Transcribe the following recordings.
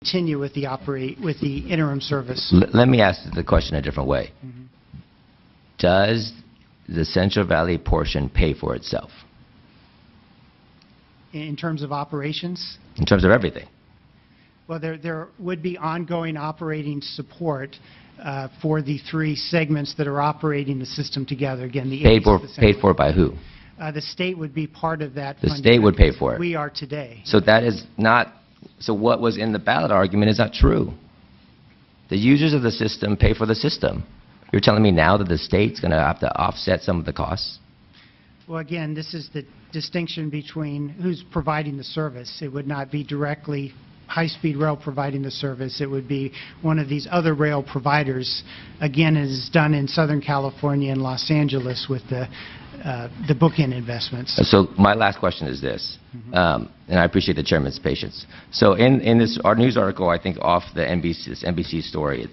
continue with the interim service. Let me ask the question a different way. Does the Central Valley portion pay for itself? In terms of operations? In terms of everything? Well, there would be ongoing operating support for the three segments that are operating the system together. Again, the paid for by who? The state would be part of that. The state would pay for it. We are today. So that is not. So what was in the ballot argument is not true. The users of the system pay for the system. You're telling me now that the state's going to have to offset some of the costs? Well, again, this is the distinction between who's providing the service. It would not be directly high-speed rail providing the service. It would be one of these other rail providers. Again, it is done in Southern California and Los Angeles with the bookend investments. So my last question is this, and I appreciate the chairman's patience. So in this our news article, I think off the NBC story,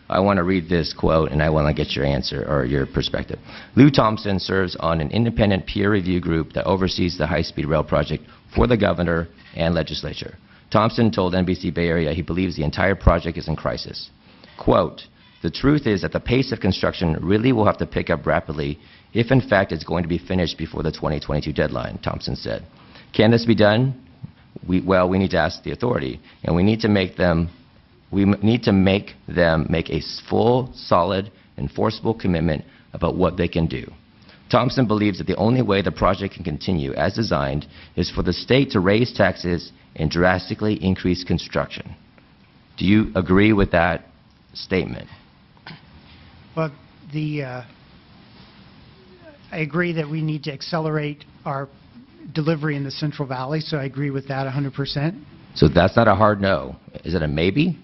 I want to read this quote, and I want to get your answer or your perspective. Lou Thompson serves on an independent peer review group that oversees the high-speed rail project for the governor and legislature. Thompson told NBC Bay Area he believes the entire project is in crisis. Quote, "The truth is that the pace of construction really will have to pick up rapidly if in fact it's going to be finished before the 2022 deadline," Thompson said. Can this be done? We need to ask the authority, and we need to make them make a full, solid, enforceable commitment about what they can do. Thompson believes that the only way the project can continue as designed is for the state to raise taxes and drastically increase construction. Do you agree with that statement? Well, I agree that we need to accelerate our delivery in the Central Valley, so I agree with that 100%. So that's not a hard no. Is it a maybe?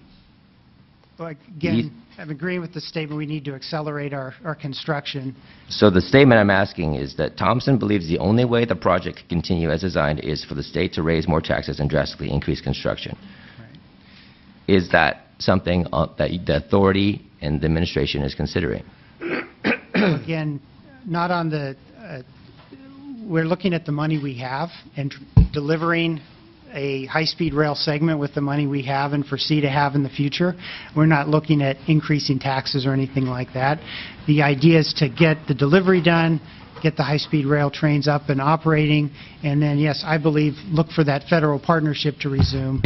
Well, again, I'm agreeing with the statement we need to accelerate our construction. So the statement I'm asking is that Thompson believes the only way the project can continue as designed is for the state to raise more taxes and drastically increase construction. Right. Is that something that the authority and the administration is considering? Again, not on the, we're looking at the money we have and delivering a high-speed rail segment with the money we have and foresee to have in the future. We're not looking at increasing taxes or anything like that. The idea is to get the delivery done, get the high-speed rail trains up and operating, and then, yes, I believe, look for that federal partnership to resume.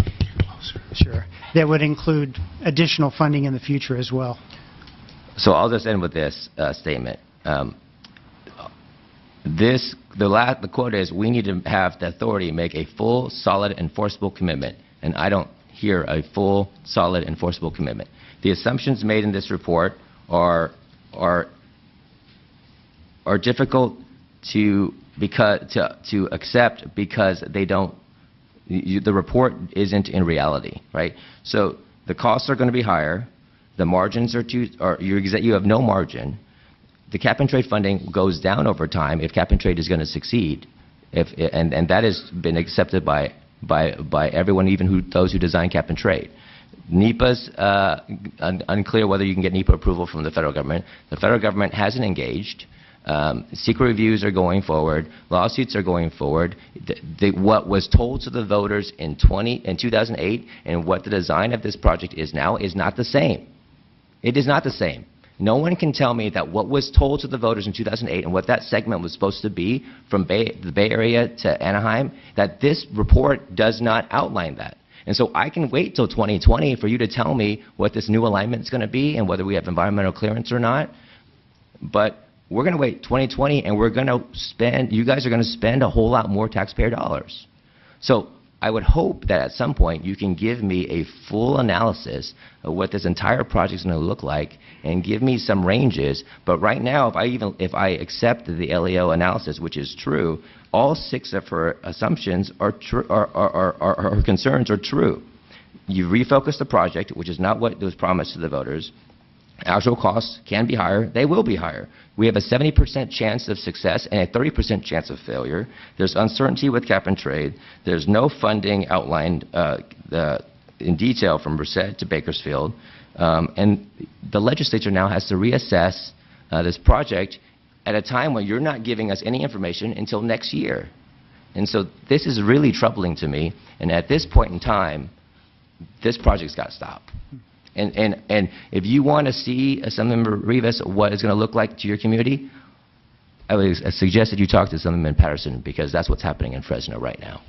Sure. That would include additional funding in the future as well. So I'll just end with this statement. The quote is, we need to have the authority make a full, solid, enforceable commitment. And I don't hear a full, solid, enforceable commitment. The assumptions made in this report are difficult to accept because they don't. The report isn't in reality, right? So the costs are going to be higher. The margins you have no margin. The cap-and-trade funding goes down over time if cap-and-trade is going to succeed, and that has been accepted by everyone, even those who design cap-and-trade. NEPA's unclear whether you can get NEPA approval from the federal government. The federal government hasn't engaged. Secret reviews are going forward. Lawsuits are going forward. What was told to the voters in 2008 and what the design of this project is now is not the same. It is not the same. No one can tell me that what was told to the voters in 2008 and what that segment was supposed to be from the Bay Area to Anaheim, that this report does not outline that. And so I can wait till 2020 for you to tell me what this new alignment is going to be and whether we have environmental clearance or not. But we're going to wait 2020, and we're going to spend, you guys are going to spend a whole lot more taxpayer dollars. So I would hope that at some point you can give me a full analysis of what this entire project is going to look like and give me some ranges. But right now, if I accept the LEO analysis, which is true, all 6 of her assumptions are her concerns are true. You refocus the project, which is not what was promised to the voters. Actual costs can be higher. They will be higher. We have a 70% chance of success and a 30% chance of failure. There's uncertainty with cap-and-trade. There's no funding outlined in detail from Merced to Bakersfield. And the legislature now has to reassess this project at a time when you're not giving us any information until next year. And so this is really troubling to me. And at this point in time, this project's got to stop. And if you want to see, Assemblyman Rivas, what it's going to look like to your community, I would suggest that you talk to Assemblyman Patterson, because that's what's happening in Fresno right now.